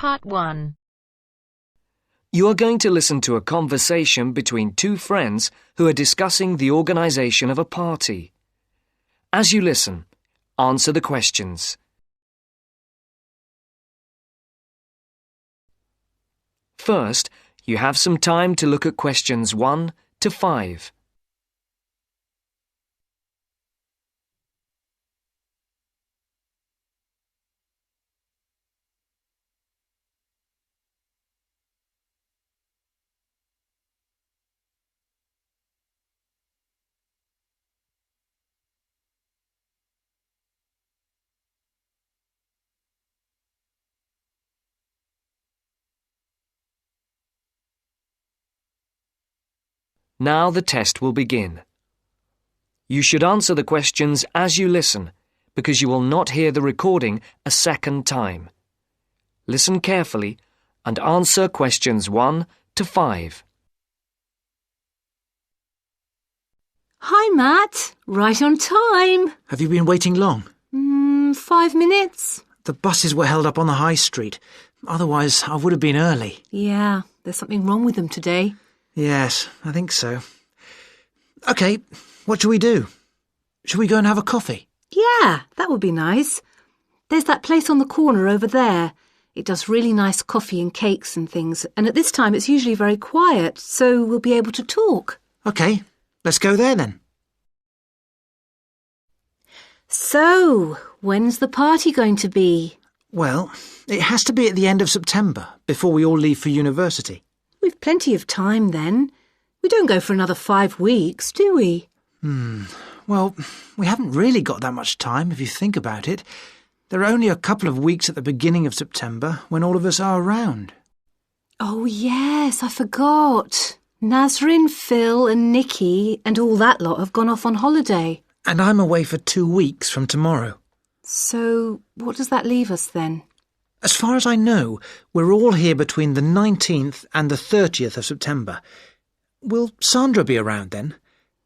Part 1. You are going to listen to a conversation between two friends who are discussing the organisation of a party. As you listen, answer the questions. First, you have some time to look at questions 1 to 5. Now the test will begin. You should answer the questions as you listen, because you will not hear the recording a second time. Listen carefully and answer questions 1 to 5. Hi, Matt. Right on time. Have you been waiting long? 5 minutes. The buses were held up on the high street. Otherwise, I would have been early. Yeah, there's something wrong with them today. Yes, I think so. OK, what shall we do? Shall we go and have a coffee? Yeah, that would be nice. There's that place on the corner over there. It does really nice coffee and cakes and things, and at this time it's usually very quiet, so we'll be able to talk. OK, let's go there then. So, when's the party going to be? Well, it has to be at the end of September, before we all leave for university. We've plenty of time then. We don't go for another 5 weeks, do we? Well, we haven't really got that much time, if you think about it. There are only a couple of weeks at the beginning of September when all of us are around. Oh, yes, I forgot. Nazrin, Phil and Nikki and all that lot have gone off on holiday. And I'm away for 2 weeks from tomorrow. So, what does that leave us then? As far as I know, we're all here between the 19th and the 30th of September. Will Sandra be around then?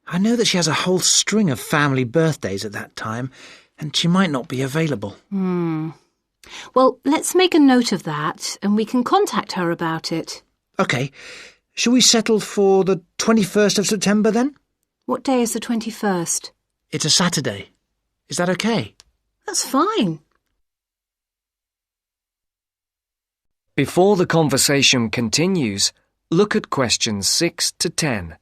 I know that she has a whole string of family birthdays at that time, and she might not be available. Well, let's make a note of that, and we can contact her about it. OK. Shall we settle for the 21st of September then? What day is the 21st? It's a Saturday. Is that OK? That's fine. Before the conversation continues, look at questions 6 to 10.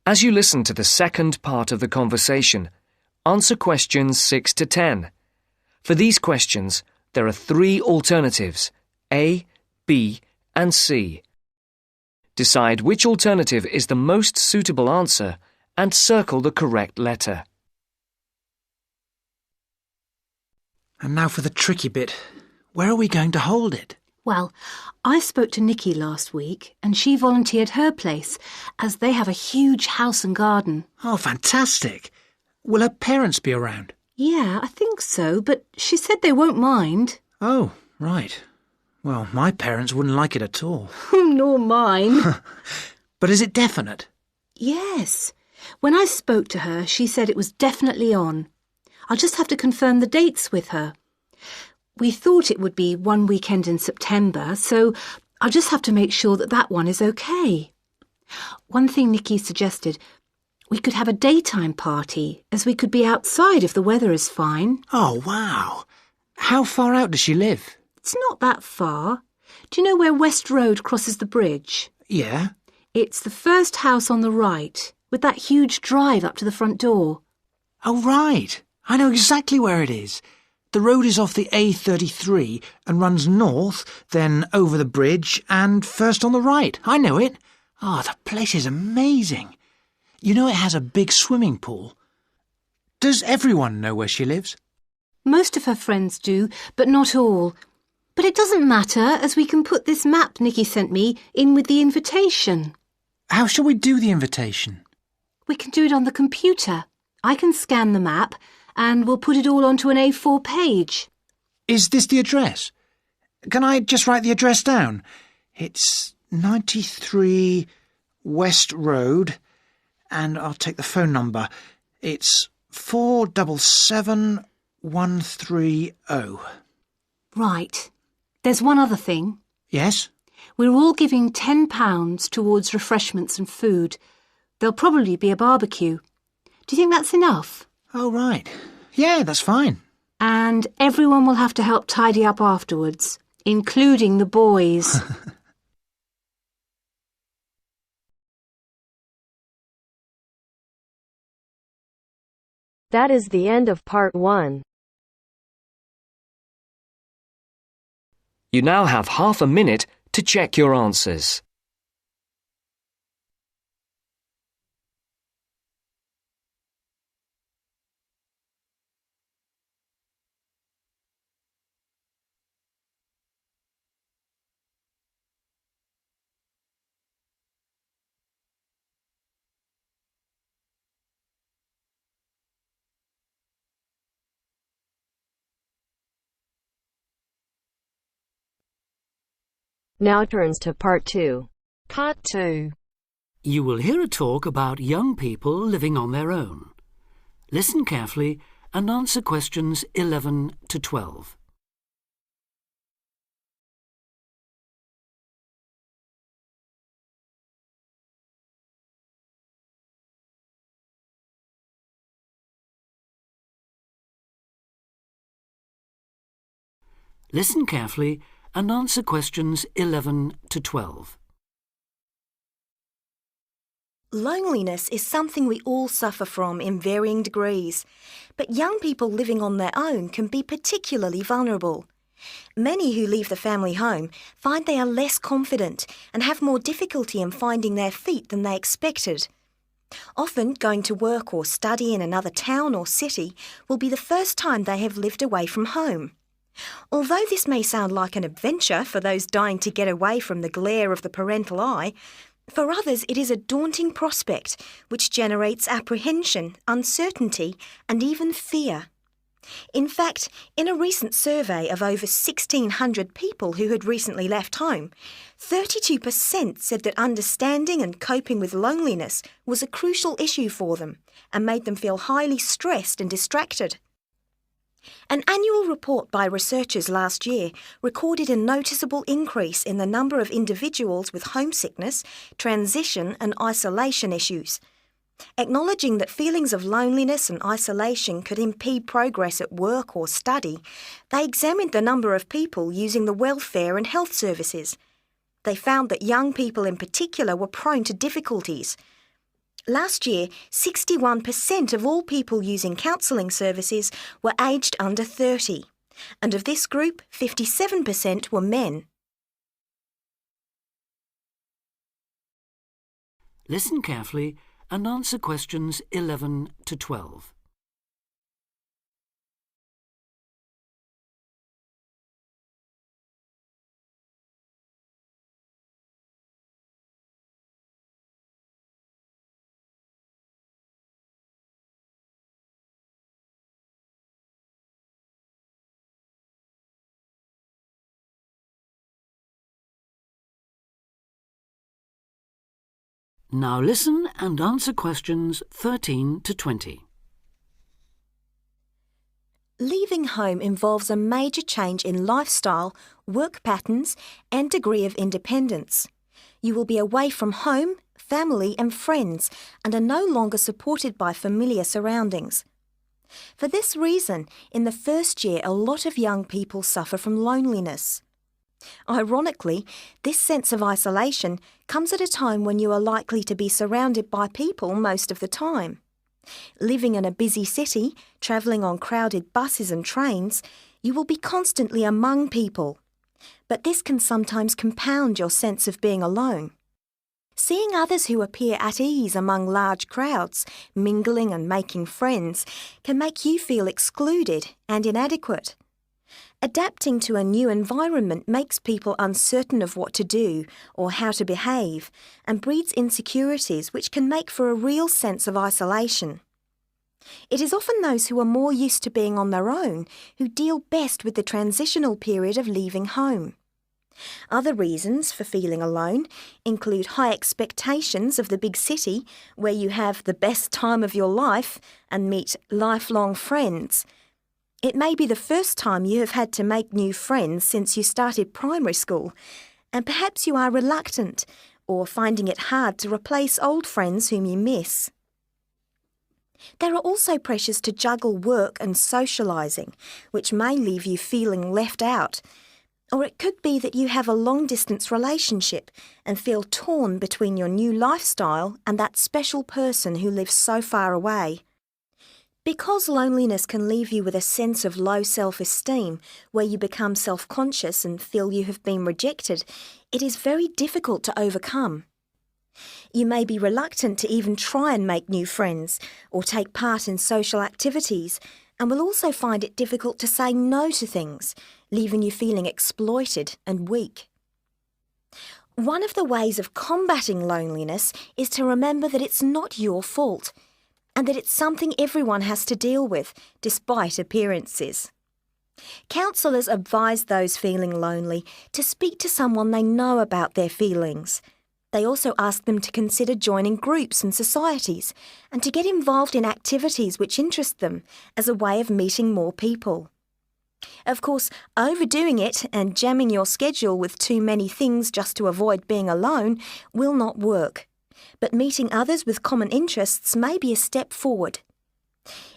As you listen to the second part of the conversation, answer questions 6 to 10. For these questions, there are 3 alternatives, A, B, and C. Decide which alternative is the most suitable answer and circle the correct letter. And now for the tricky bit. Where are we going to hold it? Well, I spoke to Nikki last week and she volunteered her place as they have a huge house and garden. Oh, fantastic. Will her parents be around? Yeah, I think so, but she said they won't mind. Oh, right. Well, my parents wouldn't like it at all. Nor mine. But is it definite? Yes. When I spoke to her, she said it was definitely on. I'll just have to confirm the dates with her. We thought it would be one weekend in September, so I'll just have to make sure that that one is okay. One thing Nikki suggested, we could have a daytime party, as we could be outside if the weather is fine. Oh, wow. How far out does she live? It's not that far. Do you know where West Road crosses the bridge? Yeah. It's the first house on the right, with that huge drive up to the front door. Oh, right. I know exactly where it is. The road is off the A33 and runs north, then over the bridge and first on the right. I know it. Oh, the place is amazing. You know it has a big swimming pool. Does everyone know where she lives? Most of her friends do, but not all. But it doesn't matter, as we can put this map Nikki sent me in with the invitation. How shall we do the invitation? We can do it on the computer. I can scan the map and we'll put it all onto an A4 page. Is this the address? Can I just write the address down? It's 93 West Road, and I'll take the phone number. It's 477130. Right. There's one other thing. Yes? We're all giving £10 towards refreshments and food. There'll probably be a barbecue. Do you think that's enough? Oh, right. Yeah, that's fine. And everyone will have to help tidy up afterwards, including the boys. That is the end of part 1. You now have half a minute to check your answers. Now turns to part 2. Part 2. You will hear a talk about young people living on their own. Listen carefully and answer questions 11 to 12. Listen carefully and answer questions 11 to 12. Loneliness is something we all suffer from in varying degrees, but young people living on their own can be particularly vulnerable. Many who leave the family home find they are less confident and have more difficulty in finding their feet than they expected. Often, going to work or study in another town or city will be the first time they have lived away from home. Although this may sound like an adventure for those dying to get away from the glare of the parental eye, for others it is a daunting prospect which generates apprehension, uncertainty and even fear. In fact, in a recent survey of over 1,600 people who had recently left home, 32% said that understanding and coping with loneliness was a crucial issue for them and made them feel highly stressed and distracted. An annual report by researchers last year recorded a noticeable increase in the number of individuals with homesickness, transition and isolation issues. Acknowledging that feelings of loneliness and isolation could impede progress at work or study, they examined the number of people using the welfare and health services. They found that young people in particular were prone to difficulties. Last year, 61% of all people using counselling services were aged under 30, and of this group, 57% were men. Listen carefully and answer questions 11 to 12. Now listen and answer questions 13 to 20. Leaving home involves a major change in lifestyle, work patterns and degree of independence. You will be away from home, family and friends and are no longer supported by familiar surroundings. For this reason, in the first year, a lot of young people suffer from loneliness. Ironically, this sense of isolation comes at a time when you are likely to be surrounded by people most of the time. Living in a busy city, travelling on crowded buses and trains, you will be constantly among people. But this can sometimes compound your sense of being alone. Seeing others who appear at ease among large crowds, mingling and making friends, can make you feel excluded and inadequate. Adapting to a new environment makes people uncertain of what to do or how to behave and breeds insecurities which can make for a real sense of isolation. It is often those who are more used to being on their own who deal best with the transitional period of leaving home. Other reasons for feeling alone include high expectations of the big city where you have the best time of your life and meet lifelong friends. It may be the first time you have had to make new friends since you started primary school, and perhaps you are reluctant or finding it hard to replace old friends whom you miss. There are also pressures to juggle work and socialising, which may leave you feeling left out. Or it could be that you have a long-distance relationship and feel torn between your new lifestyle and that special person who lives so far away. Because loneliness can leave you with a sense of low self-esteem, where you become self-conscious and feel you have been rejected, it is very difficult to overcome. You may be reluctant to even try and make new friends or take part in social activities, and will also find it difficult to say no to things, leaving you feeling exploited and weak. One of the ways of combating loneliness is to remember that it's not your fault, and that it's something everyone has to deal with, despite appearances. Counsellors advise those feeling lonely to speak to someone they know about their feelings. They also ask them to consider joining groups and societies, and to get involved in activities which interest them as a way of meeting more people. Of course, overdoing it and jamming your schedule with too many things just to avoid being alone will not work. But meeting others with common interests may be a step forward.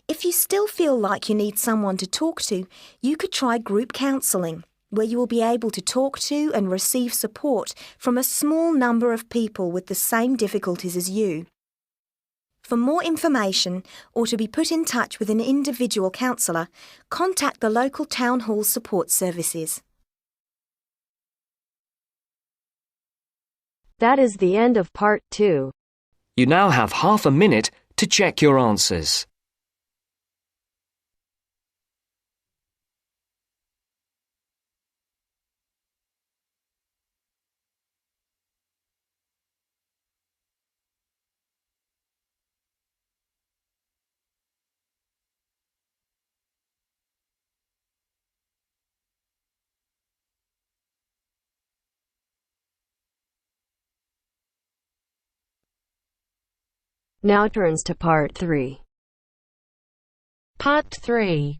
If you still feel like you need someone to talk to, you could try group counselling, where you will be able to talk to and receive support from a small number of people with the same difficulties as you. For more information or to be put in touch with an individual counsellor, contact the local town hall support services. That is the end of part 2. You now have half a minute to check your answers. Now turns to part 3. Part 3.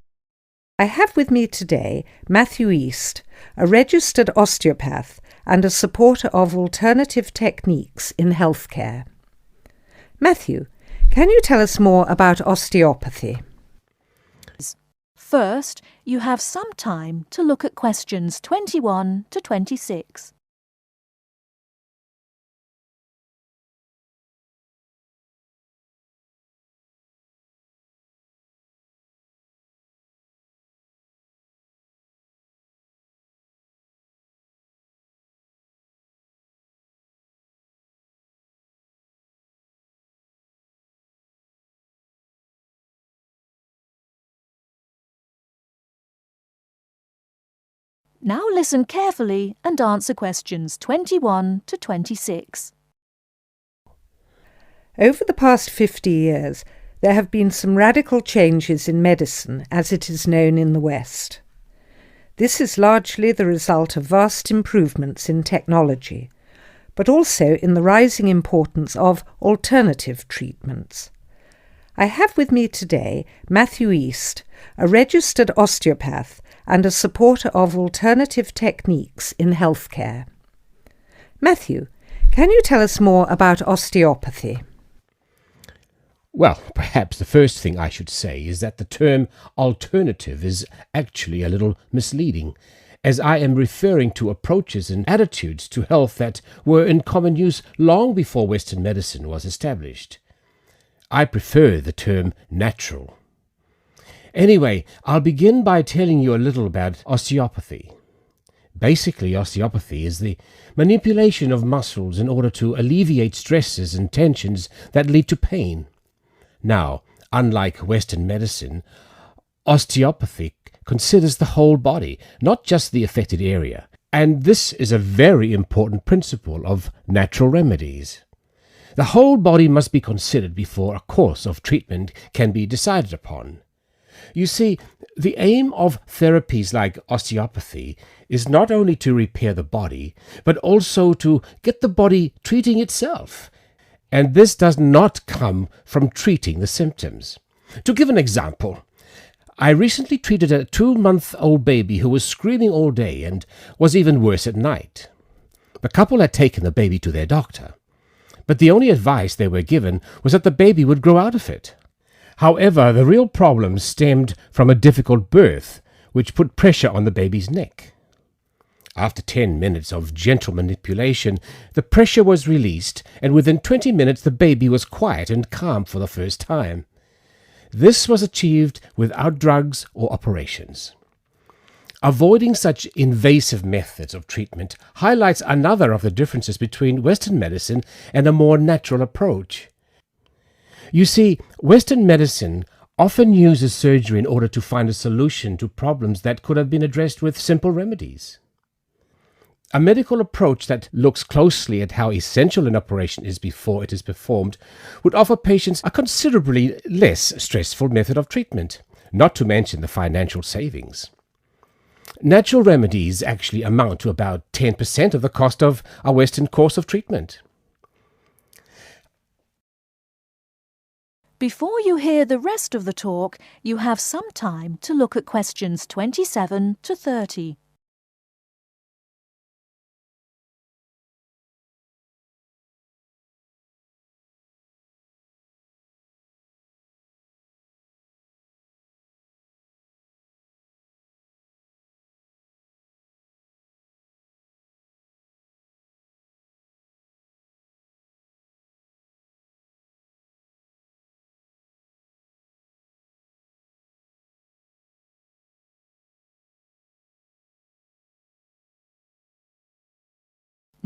I have with me today Matthew East, a registered osteopath and a supporter of alternative techniques in healthcare. Matthew, can you tell us more about osteopathy? First, you have some time to look at questions 21 to 26. Now listen carefully and answer questions 21 to 26. Over the past 50 years, there have been some radical changes in medicine as it is known in the West. This is largely the result of vast improvements in technology, but also in the rising importance of alternative treatments. I have with me today Matthew East, a registered osteopath and a supporter of alternative techniques in healthcare. Matthew, can you tell us more about osteopathy? Well, perhaps the first thing I should say is that the term alternative is actually a little misleading, as I am referring to approaches and attitudes to health that were in common use long before Western medicine was established. I prefer the term natural. Anyway, I'll begin by telling you a little about osteopathy. Basically, osteopathy is the manipulation of muscles in order to alleviate stresses and tensions that lead to pain. Now, unlike Western medicine, osteopathy considers the whole body, not just the affected area. And this is a very important principle of natural remedies. The whole body must be considered before a course of treatment can be decided upon. You see, the aim of therapies like osteopathy is not only to repair the body, but also to get the body treating itself. And this does not come from treating the symptoms. To give an example, I recently treated a 2-month-old baby who was screaming all day and was even worse at night. The couple had taken the baby to their doctor, but the only advice they were given was that the baby would grow out of it. However, the real problem stemmed from a difficult birth, which put pressure on the baby's neck. After 10 minutes of gentle manipulation, the pressure was released, and within 20 minutes the baby was quiet and calm for the first time. This was achieved without drugs or operations. Avoiding such invasive methods of treatment highlights another of the differences between Western medicine and a more natural approach. You see, Western medicine often uses surgery in order to find a solution to problems that could have been addressed with simple remedies. A medical approach that looks closely at how essential an operation is before it is performed would offer patients a considerably less stressful method of treatment, not to mention the financial savings. Natural remedies actually amount to about 10% of the cost of a Western course of treatment. Before you hear the rest of the talk, you have some time to look at questions 27 to 30.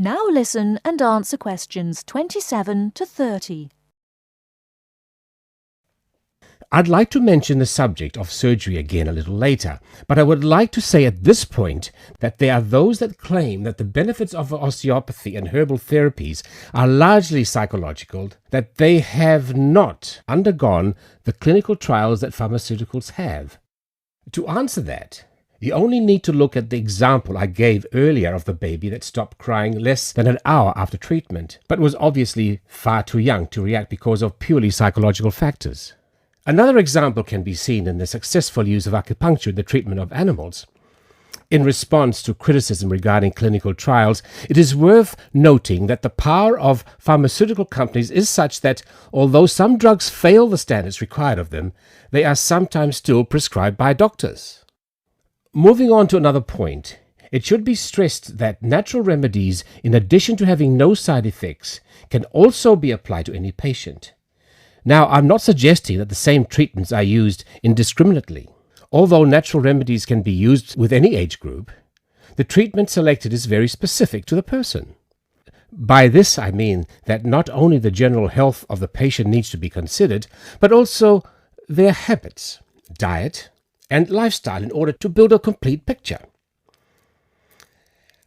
Now listen and answer questions 27 to 30. I'd like to mention the subject of surgery again a little later, but I would like to say at this point that there are those that claim that the benefits of osteopathy and herbal therapies are largely psychological, that they have not undergone the clinical trials that pharmaceuticals have. To answer that, you only need to look at the example I gave earlier of the baby that stopped crying less than an hour after treatment, but was obviously far too young to react because of purely psychological factors. Another example can be seen in the successful use of acupuncture in the treatment of animals. In response to criticism regarding clinical trials, it is worth noting that the power of pharmaceutical companies is such that, although some drugs fail the standards required of them, they are sometimes still prescribed by doctors. Moving on to another point, it should be stressed that natural remedies, in addition to having no side effects, can also be applied to any patient. Now, I'm not suggesting that the same treatments are used indiscriminately. Although natural remedies can be used with any age group, the treatment selected is very specific to the person. By this I mean that not only the general health of the patient needs to be considered, but also their habits, diet, and lifestyle in order to build a complete picture.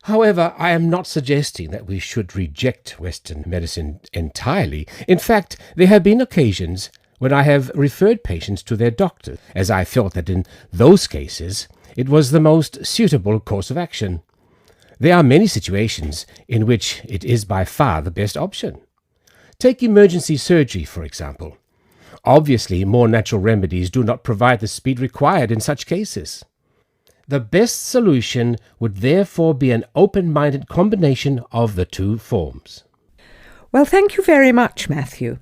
However, I am not suggesting that we should reject Western medicine entirely. In fact, there have been occasions when I have referred patients to their doctor, as I felt that in those cases it was the most suitable course of action. There are many situations in which it is by far the best option. Take emergency surgery, for example. Obviously, more natural remedies do not provide the speed required in such cases. The best solution would therefore be an open-minded combination of the two forms. Well, thank you very much, Matthew.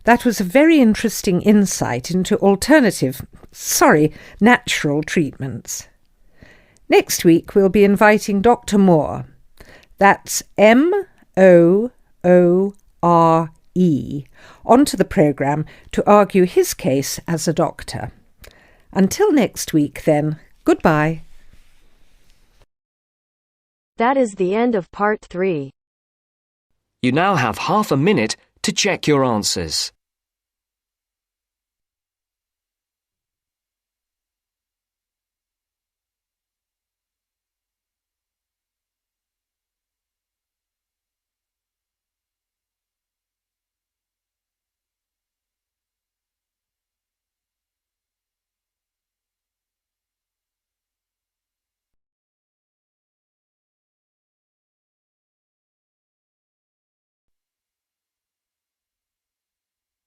That was a very interesting insight into natural treatments. Next week, we'll be inviting Dr. Moore. That's Moore, onto the programme to argue his case as a doctor. Until next week, then, goodbye. That is the end of part 3. You now have half a minute to check your answers.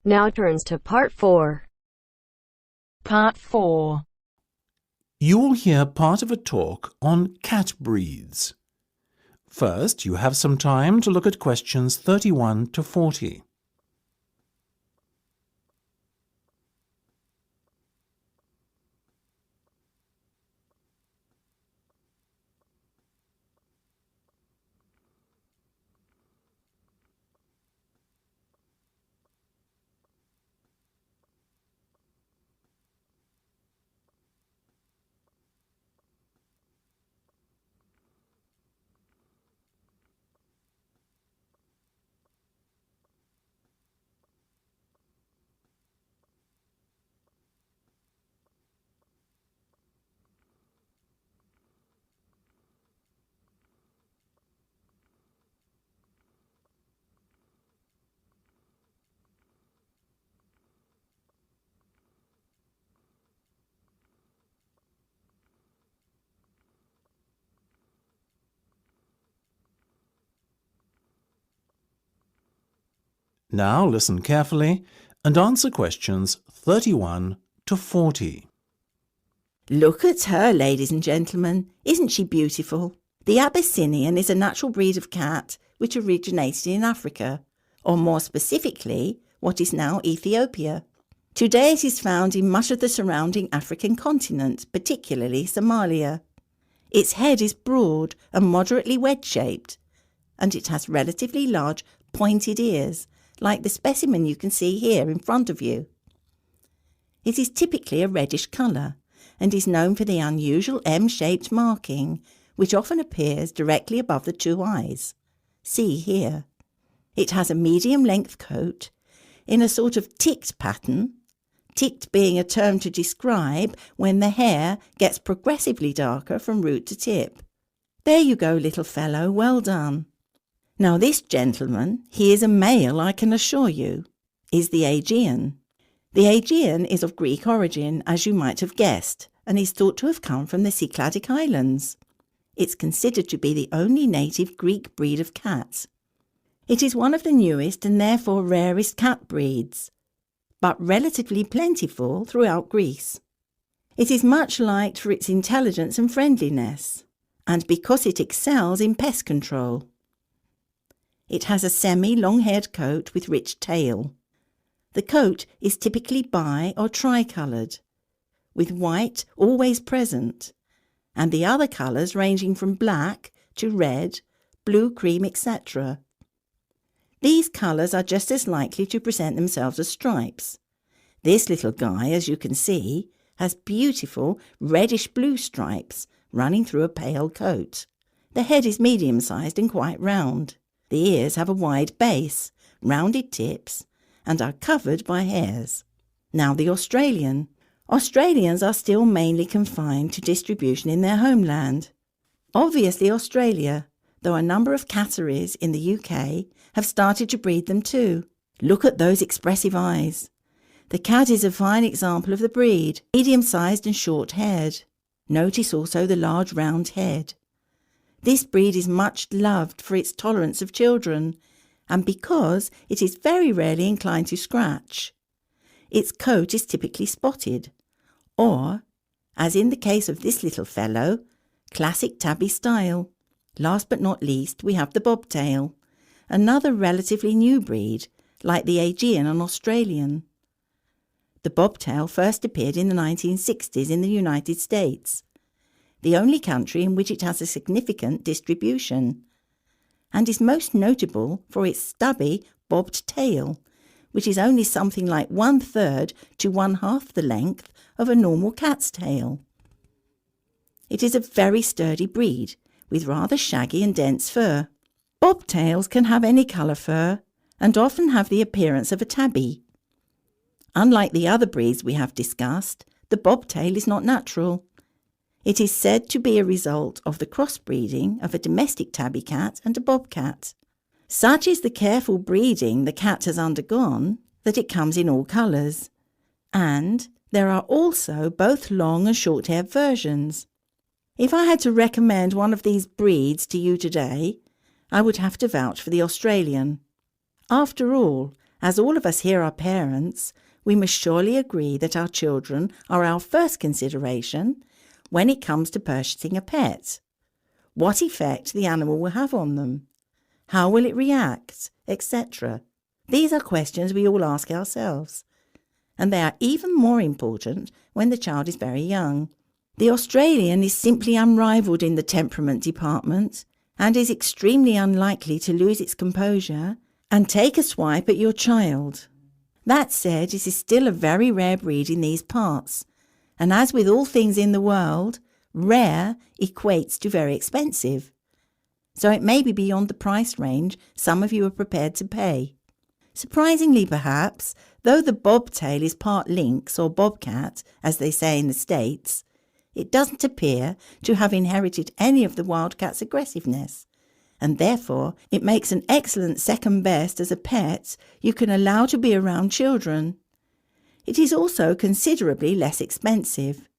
Now turns to Part 4. Part 4. You will hear part of a talk on cat breeds. First, you have some time to look at questions 31 to 40. Now listen carefully and answer questions 31 to 40. Look at her, ladies and gentlemen. Isn't she beautiful? The Abyssinian is a natural breed of cat which originated in Africa, or more specifically, what is now Ethiopia. Today it is found in much of the surrounding African continent, particularly Somalia. Its head is broad and moderately wedge-shaped, and it has relatively large pointed ears, like the specimen you can see here in front of you. It is typically a reddish colour and is known for the unusual M-shaped marking, which often appears directly above the two eyes. See here. It has a medium-length coat in a sort of ticked pattern, ticked being a term to describe when the hair gets progressively darker from root to tip. There you go, little fellow, well done. Now this gentleman, he is a male, I can assure you, is the Aegean. The Aegean is of Greek origin, as you might have guessed, and is thought to have come from the Cycladic Islands. It's considered to be the only native Greek breed of cat. It is one of the newest and therefore rarest cat breeds, but relatively plentiful throughout Greece. It is much liked for its intelligence and friendliness, and because it excels in pest control. It has a semi-long-haired coat with rich tail. The coat is typically bi- or tri-coloured, with white always present, and the other colours ranging from black to red, blue, cream, etc. These colours are just as likely to present themselves as stripes. This little guy, as you can see, has beautiful reddish-blue stripes running through a pale coat. The head is medium-sized and quite round. The ears have a wide base, rounded tips, and are covered by hairs. Now the Australian. Australians are still mainly confined to distribution in their homeland. Obviously Australia, though a number of catteries in the UK have started to breed them too. Look at those expressive eyes. The cat is a fine example of the breed, medium-sized and short-haired. Notice also the large round head. This breed is much loved for its tolerance of children, and because it is very rarely inclined to scratch. Its coat is typically spotted, or, as in the case of this little fellow, classic tabby style. Last but not least, we have the bobtail, another relatively new breed, like the Aegean and Australian. The bobtail first appeared in the 1960s in the United States, the only country in which it has a significant distribution, and is most notable for its stubby, bobbed tail, which is only something like 1/3 to 1/2 the length of a normal cat's tail. It is a very sturdy breed, with rather shaggy and dense fur. Bobtails can have any colour fur, and often have the appearance of a tabby. Unlike the other breeds we have discussed, the bobtail is not natural. It is said to be a result of the crossbreeding of a domestic tabby cat and a bobcat. Such is the careful breeding the cat has undergone that it comes in all colours, and there are also both long and short-haired versions. If I had to recommend one of these breeds to you today, I would have to vouch for the Australian. After all, As all of us here are parents, we must surely agree that our children are our first consideration when it comes to purchasing a pet. What effect the animal will have on them, how will it react, etc. These are questions we all ask ourselves, and they are even more important when the child is very young. The Australian is simply unrivalled in the temperament department and is extremely unlikely to lose its composure and take a swipe at your child. That said, it is still a very rare breed in these parts, and as with all things in the world, rare equates to very expensive. So it may be beyond the price range some of you are prepared to pay. Surprisingly perhaps, though the bobtail is part lynx or bobcat, as they say in the States, it doesn't appear to have inherited any of the wildcat's aggressiveness, and therefore it makes an excellent second best as a pet you can allow to be around children. It is also considerably less expensive.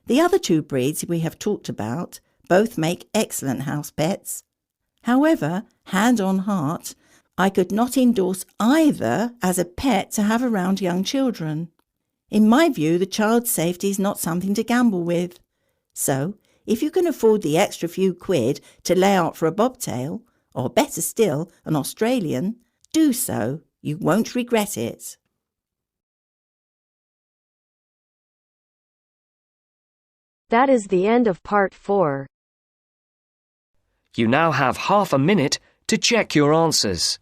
The other two breeds we have talked about both make excellent house pets. However, hand on heart, I could not endorse either as a pet to have around young children. In my view, the child's safety is not something to gamble with. So, if you can afford the extra few quid to lay out for a bobtail, or better still, an Australian, do so. You won't regret it. That is the end of part 4. You now have half a minute to check your answers.